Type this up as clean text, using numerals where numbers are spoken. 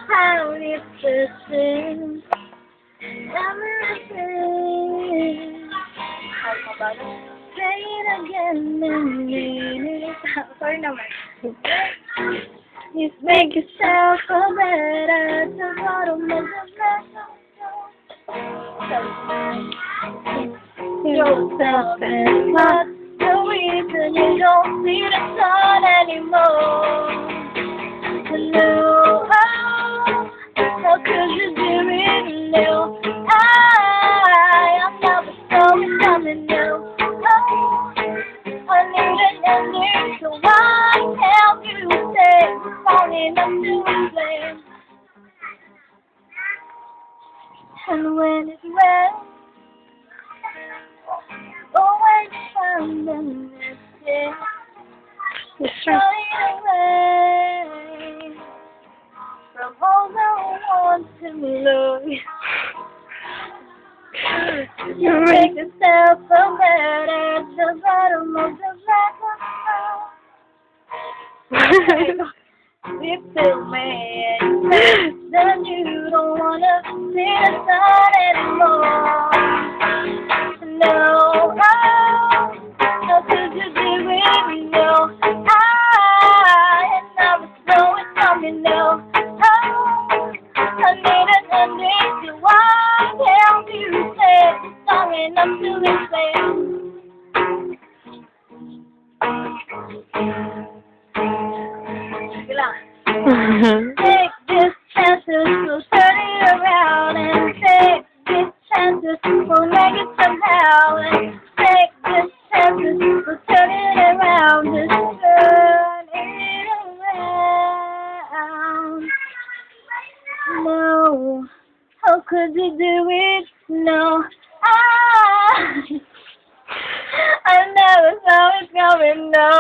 How it persists, everything. Say it again and mean it. Sorry naman. You make yourself feel better at the bottom of the yourself and not the reason you don't see the sun anymore. No, how could you do it now? I'm never sorry coming now. I need an ending, so why can't you stay long enough to explain? And when it rains, always find the next day. Flying away from all I want to love. You make yourself feel better at the bottom of the black hole. You feel me, then you don't wanna see the sun anymore. No, how could you do it? No, I never saw it coming. No, I need an ending, so why can't you stay long enough to explain? Take this chances, so turn it around and take this chances, we'll make it somehow. And take this chances, so turn it around, just turn it around. No, how could you do it? No, I never saw it coming. No.